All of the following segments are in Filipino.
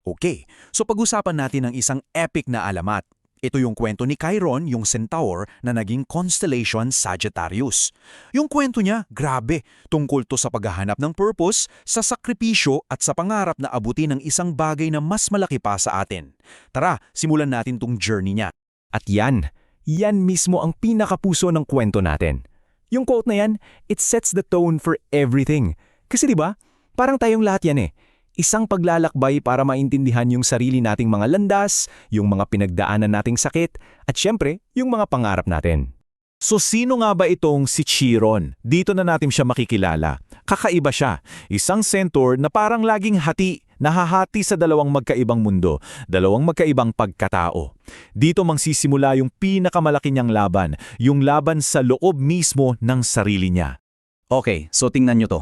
Okay, so pag-usapan natin ang isang epic na alamat. Ito yung kwento ni Chiron, yung centaur na naging constellation Sagittarius. Yung kwento niya, grabe, tungkol to sa paghahanap ng purpose, sa sakripisyo at sa pangarap na abutin ng isang bagay na mas malaki pa sa atin. Tara, simulan natin tong journey niya. At yan mismo ang pinakapuso ng kwento natin. Yung quote na yan, it sets the tone for everything. Kasi 'di ba, parang tayong lahat yan eh. Isang paglalakbay para maintindihan yung sarili nating mga landas, yung mga pinagdaanan nating sakit, at syempre, yung mga pangarap natin. So sino nga ba itong si Chiron? Dito na natin siya makikilala. Kakaiba siya, isang centaur na parang laging nahahati sa dalawang magkaibang mundo, dalawang magkaibang pagkatao. Dito magsisimula yung pinakamalaki niyang laban, yung laban sa loob mismo ng sarili niya. Okay, so tingnan nyo to.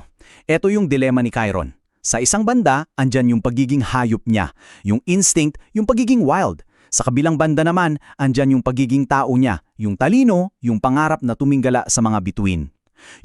Ito yung dilema ni Chiron. Sa isang banda, andyan yung pagiging hayop niya, yung instinct, yung pagiging wild. Sa kabilang banda naman, andyan yung pagiging tao niya, yung talino, yung pangarap na tuminggala sa mga bituin.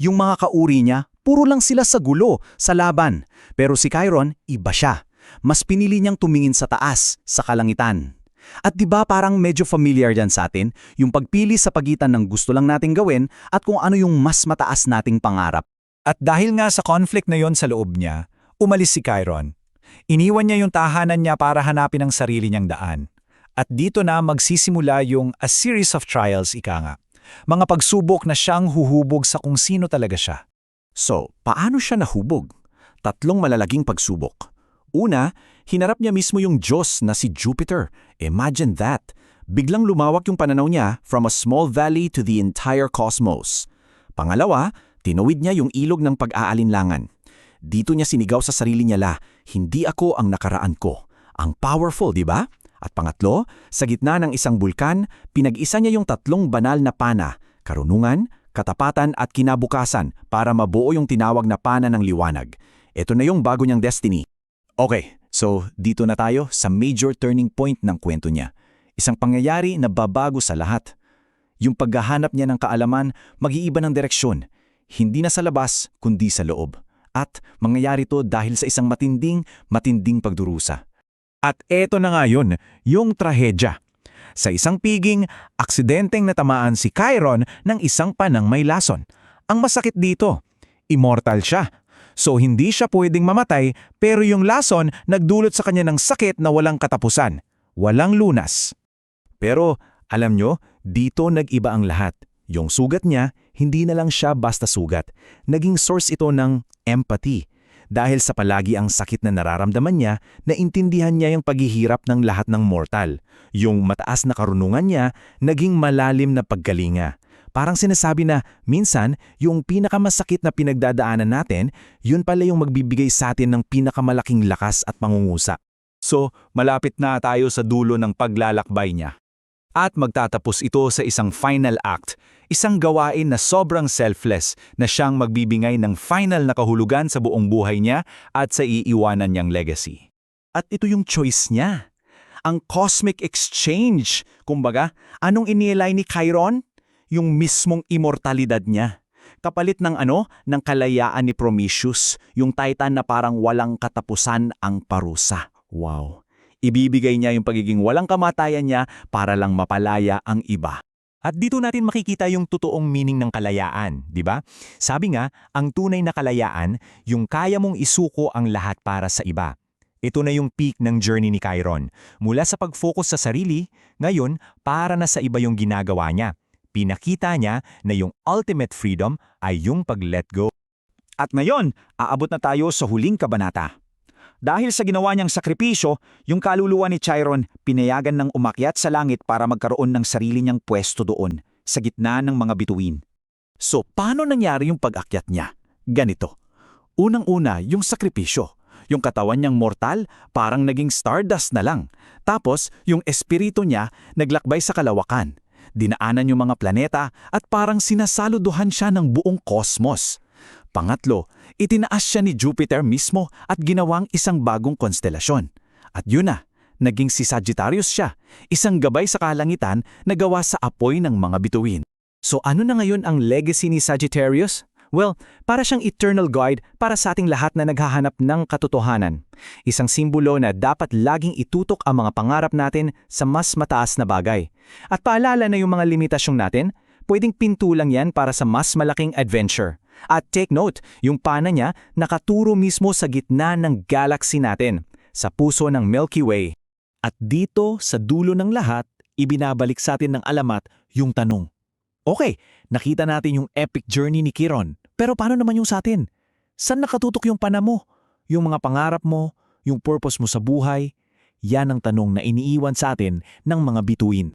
Yung mga kauri niya, puro lang sila sa gulo, sa laban. Pero si Chiron, iba siya. Mas pinili niyang tumingin sa taas, sa kalangitan. At 'di ba parang medyo familiar yan sa atin, yung pagpili sa pagitan ng gusto lang nating gawin at kung ano yung mas mataas nating pangarap. At dahil nga sa conflict na yon sa loob niya, umalis si Chiron. Iniwan niya yung tahanan niya para hanapin ang sarili niyang daan. At dito na magsisimula yung a series of trials, ika nga. Mga pagsubok na siyang huhubog sa kung sino talaga siya. So, paano siya nahubog? Tatlong malalaging pagsubok. Una, hinarap niya mismo yung Diyos na si Jupiter. Imagine that. Biglang lumawak yung pananaw niya from a small valley to the entire cosmos. Pangalawa, tinuwid niya yung ilog ng pag-aalinlangan. Dito niya sinigaw sa sarili niya hindi ako ang nakaraan ko. Ang powerful, di ba? At pangatlo, sa gitna ng isang bulkan, pinag-isa niya yung tatlong banal na pana, karunungan, katapatan at kinabukasan para mabuo yung tinawag na pana ng liwanag. Ito na yung bago niyang destiny. Okay, so dito na tayo sa major turning point ng kwento niya. Isang pangyayari na babago sa lahat. Yung paghahanap niya ng kaalaman, mag-iiba ng direksyon. Hindi na sa labas, kundi sa loob. At mangyayari to dahil sa isang matinding pagdurusa. At eto na nga yun, yung trahedya. Sa isang piging, aksidenteng natamaan si Chiron ng isang panang may lason. Ang masakit dito, immortal siya. So hindi siya pwedeng mamatay pero yung lason nagdulot sa kanya ng sakit na walang katapusan, walang lunas. Pero alam nyo, dito nag-iba ang lahat. Yung sugat niya, hindi na lang siya basta sugat. Naging source ito ng empathy. Dahil sa palagi ang sakit na nararamdaman niya, naintindihan niya yung paghihirap ng lahat ng mortal. Yung mataas na karunungan niya, naging malalim na paggalinga. Parang sinasabi na, minsan, yung pinakamasakit na pinagdadaanan natin, yun pala yung magbibigay sa atin ng pinakamalaking lakas at pangungusa. So, malapit na tayo sa dulo ng paglalakbay niya. At magtatapos ito sa isang final act, isang gawain na sobrang selfless na siyang magbibigay ng final na kahulugan sa buong buhay niya at sa iiwanan niyang legacy. At ito yung choice niya. Ang cosmic exchange. Kumbaga, anong inilay ni Chiron? Yung mismong immortalidad niya. Kapalit ng ng kalayaan ni Prometheus, yung Titan na parang walang katapusan ang parusa. Wow. Ibibigay niya yung pagiging walang kamatayan niya para lang mapalaya ang iba. At dito natin makikita yung totoong meaning ng kalayaan, di ba? Sabi nga, ang tunay na kalayaan, yung kaya mong isuko ang lahat para sa iba. Ito na yung peak ng journey ni Chiron. Mula sa pag-focus sa sarili, ngayon para na sa iba yung ginagawa niya. Pinakita niya na yung ultimate freedom ay yung pag-let go. At ngayon, aabot na tayo sa huling kabanata. Dahil sa ginawa niyang sakripisyo, yung kaluluwa ni Chiron pinayagan ng umakyat sa langit para magkaroon ng sarili niyang pwesto doon, sa gitna ng mga bituin. So, paano nangyari yung pag-akyat niya? Ganito. Unang-una, yung sakripisyo. Yung katawan niyang mortal, parang naging stardust na lang. Tapos, yung espiritu niya naglakbay sa kalawakan. Dinaanan yung mga planeta at parang sinasaluduhan siya ng buong kosmos. Pangatlo, itinaas siya ni Jupiter mismo at ginawang isang bagong konstelasyon. At yun na, naging si Sagittarius siya, isang gabay sa kalangitan na gawa sa apoy ng mga bituin. So ano na ngayon ang legacy ni Sagittarius? Well, para siyang eternal guide para sa ating lahat na naghahanap ng katotohanan. Isang simbolo na dapat laging itutok ang mga pangarap natin sa mas mataas na bagay. At paalala na yung mga limitasyon natin, pwedeng pinto lang yan para sa mas malaking adventure. At take note, yung pana niya nakaturo mismo sa gitna ng galaxy natin, sa puso ng Milky Way. At dito, sa dulo ng lahat, ibinabalik sa atin ng alamat yung tanong. Okay, nakita natin yung epic journey ni Chiron. Pero paano naman yung sa atin? Saan nakatutok yung pana mo? Yung mga pangarap mo? Yung purpose mo sa buhay? Yan ang tanong na iniiwan sa atin ng mga bituin.